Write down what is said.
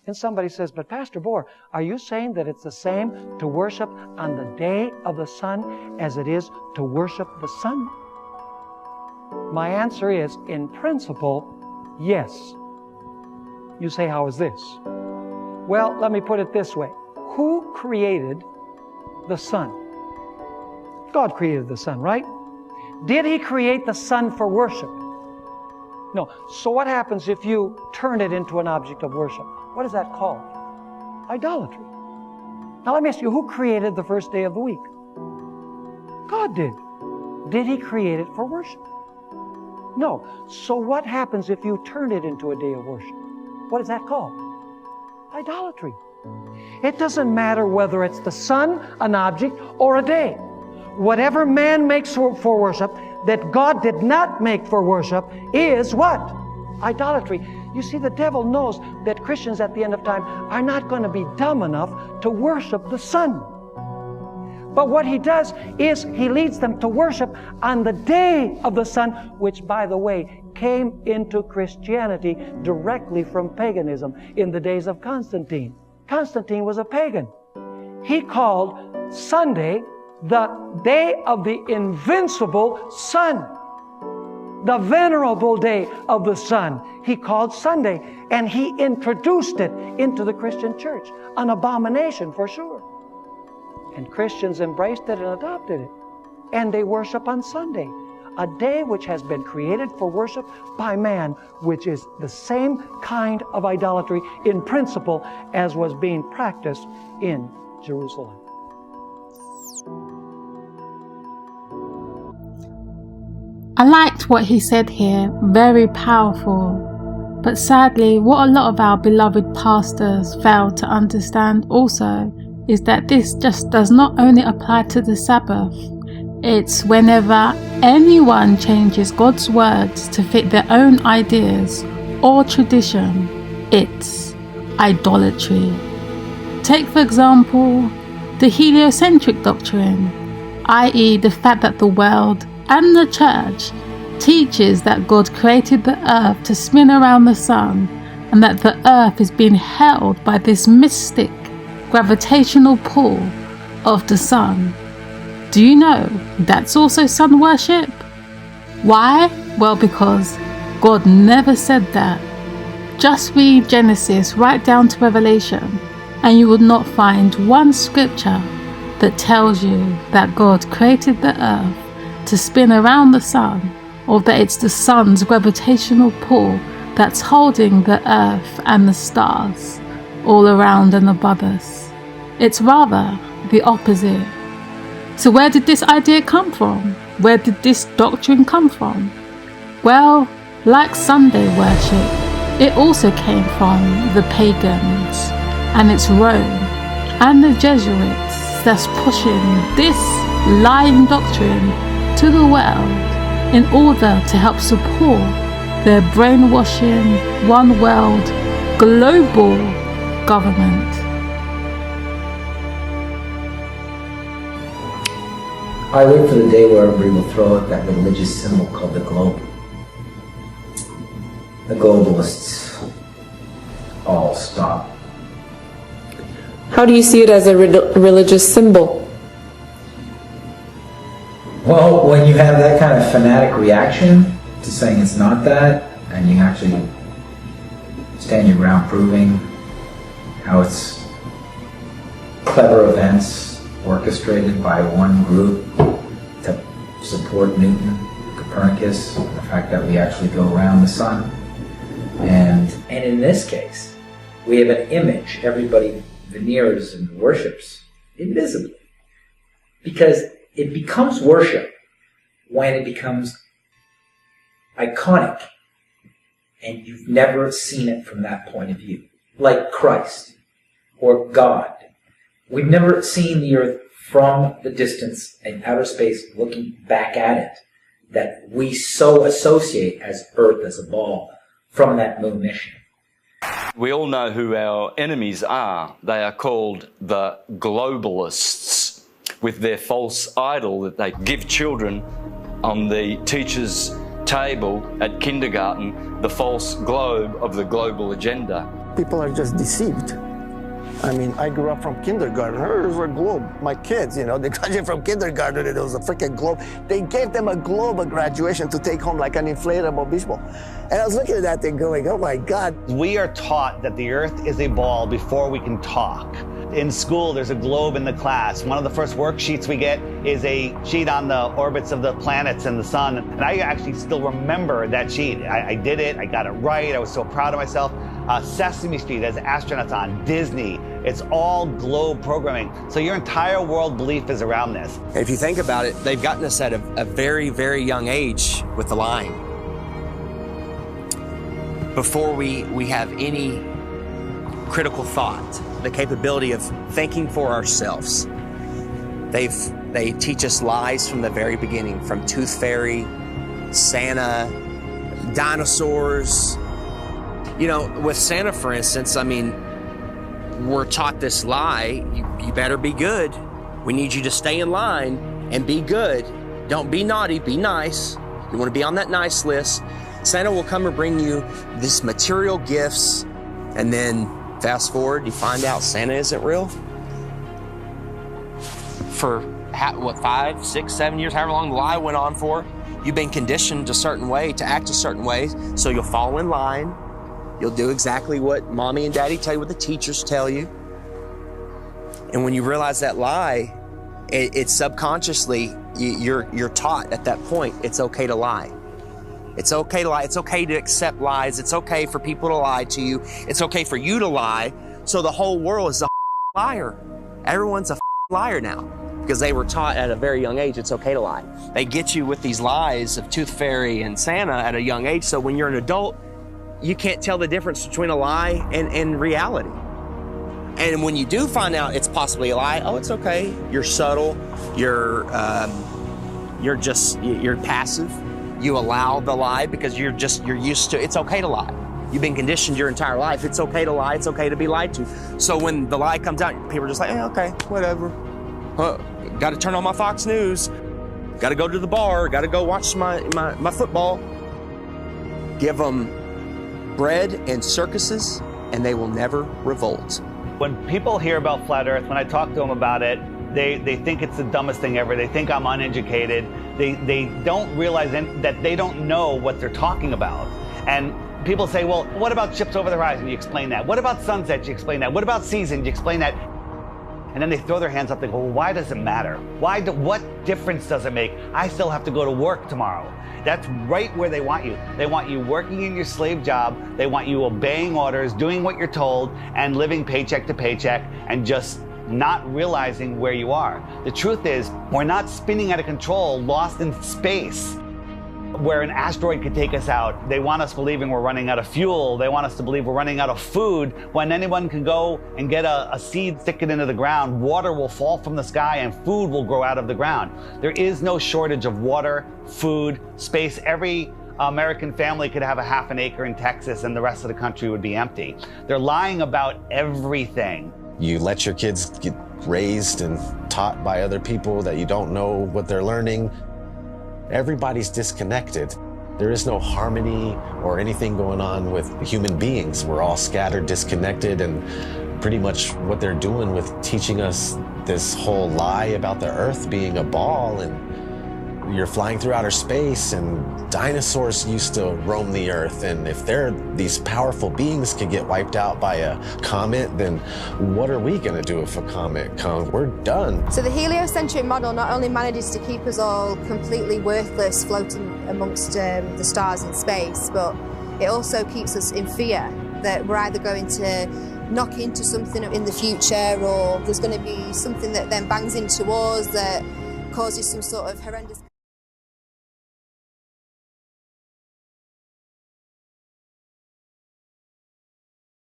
And somebody says, but Pastor Bohr, are you saying that it's the same to worship on the day of the sun as it is to worship the sun? My answer is, in principle, yes. You say, how is this? Well, let me put it this way. Who created the sun? God created the sun, right? Did He create the sun for worship? No. So what happens if you turn it into an object of worship? What is that called? Idolatry. Now let me ask you, who created the first day of the week? God did. Did He create it for worship? No. So what happens if you turn it into a day of worship? What is that called? Idolatry. It doesn't matter whether it's the sun, an object, or a day. Whatever man makes for worship that God did not make for worship is what? Idolatry. You see, the devil knows that Christians at the end of time are not going to be dumb enough to worship the sun. But what he does is he leads them to worship on the day of the sun, which, by the way, came into Christianity directly from paganism in the days of Constantine. Constantine was a pagan. He called Sunday the day of the invincible sun, the venerable day of the sun. He called Sunday, and he introduced it into the Christian church. An abomination for sure. And Christians embraced it and adopted it. And they worship on Sunday, a day which has been created for worship by man, which is the same kind of idolatry in principle as was being practiced in Jerusalem. I liked what he said here, very powerful. But sadly, what a lot of our beloved pastors fail to understand also is that this just does not only apply to the Sabbath. It's whenever anyone changes God's words to fit their own ideas or tradition, it's idolatry. Take, for example, the heliocentric doctrine, i.e. the fact that the world and the church teaches that God created the earth to spin around the sun and that the earth is being held by this mystic gravitational pull of the sun. Do you know that's also sun worship? Why? Well, because God never said that. Just read Genesis right down to Revelation and you will not find one scripture that tells you that God created the earth to spin around the sun, or that it's the sun's gravitational pull that's holding the earth and the stars all around and above us. It's rather the opposite. So where did this idea come from? Where did this doctrine come from? Well, like Sunday worship, it also came from the pagans, and it's Rome and the Jesuits that's pushing this lying doctrine to the world in order to help support their brainwashing, one world, global government. I wait for the day where everybody will throw out that religious symbol called the globe. The globalists all stop. How do you see it as a religious symbol? Well, when you have that kind of fanatic reaction to saying it's not that, and you actually stand your ground proving how it's clever events orchestrated by one group to support Newton, Copernicus, and the fact that we actually go around the sun. And in this case, we have an image everybody veneers and worships invisibly. Because it becomes worship when it becomes iconic and you've never seen it from that point of view. Like Christ or God. We've never seen the earth from the distance in outer space looking back at it that we so associate as earth as a ball from that moon mission. We all know who our enemies are. They are called the globalists, with their false idol that they give children on the teacher's table at kindergarten, the false globe of the global agenda. people are just deceived. I mean, I grew up from kindergarten. Here's a globe. My kids, you know, they graduated from kindergarten and it was a freaking globe. They gave them a globe at graduation to take home like an inflatable beach ball. And I was looking at that thing going, oh my God. We are taught that the earth is a ball before we can talk. In school, there's a globe in the class. One of the first worksheets we get is a sheet on the orbits of the planets and the sun. And I actually still remember that sheet. I did it, I got it right, I was so proud of myself. Sesame Street has astronauts on, Disney. It's all globe programming. So your entire world belief is around this. If you think about it, they've gotten us at a very, very young age with the lying. Before we have any critical thought, the capability of thinking for ourselves. They teach us lies from the very beginning, from Tooth Fairy, Santa, dinosaurs. You know, with Santa, for instance, I mean, we're taught this lie, you better be good. We need you to stay in line and be good. Don't be naughty, be nice. You want to be on that nice list. Santa will come and bring you these material gifts, and then fast forward, you find out Santa isn't real. For what, 5, 6, 7 years, however long the lie went on for, you've been conditioned a certain way, to act a certain way, so you'll fall in line. You'll do exactly what mommy and daddy tell you, what the teachers tell you. And when you realize that lie, it's subconsciously, you're taught at that point, it's okay to lie. It's okay to lie. It's okay to accept lies. It's okay for people to lie to you. It's okay for you to lie. So the whole world is a liar. Everyone's a liar now because they were taught at a very young age it's okay to lie. They get you with these lies of Tooth Fairy and Santa at a young age. So when you're an adult, you can't tell the difference between a lie and reality. And when you do find out it's possibly a lie, oh, it's okay. You're subtle. You're passive. You allow the lie because you're used to, it's okay to lie. You've been conditioned your entire life. It's okay to lie. It's okay to be lied to. So when the lie comes out, people are just like, okay, whatever. Got to turn on my Fox News. Got to go to the bar. Got to go watch my football. Give them bread and circuses, and they will never revolt. When people hear about flat Earth, when I talk to them about it, they think it's the dumbest thing ever. They think I'm uneducated. They don't realize that they don't know what they're talking about. And people say, well, what about ships over the horizon? You explain that. What about sunsets? You explain that. What about seasons? You explain that. And then they throw their hands up. They go, well, why does it matter? What difference does it make? I still have to go to work tomorrow. That's right where they want you. They want you working in your slave job. They want you obeying orders, doing what you're told, and living paycheck to paycheck, and just not realizing where you are. The truth is, we're not spinning out of control, lost in space, where an asteroid could take us out. They want us believing we're running out of fuel. They want us to believe we're running out of food, when anyone can go and get a seed, stick it into the ground, water will fall from the sky, and food will grow out of the ground. There is no shortage of water, food, space. Every American family could have a half an acre in Texas, and the rest of the country would be empty. They're lying about everything. You let your kids get raised and taught by other people that you don't know what they're learning. Everybody's disconnected. There is no harmony or anything going on with human beings. We're all scattered, disconnected, and pretty much what they're doing with teaching us this whole lie about the Earth being a ball, and you're flying through outer space, and dinosaurs used to roam the Earth, and if these powerful beings could get wiped out by a comet, then what are we gonna do if a comet comes? We're done. So the heliocentric model not only manages to keep us all completely worthless floating amongst the stars in space, but it also keeps us in fear that we're either going to knock into something in the future, or there's going to be something that then bangs into us that causes some sort of horrendous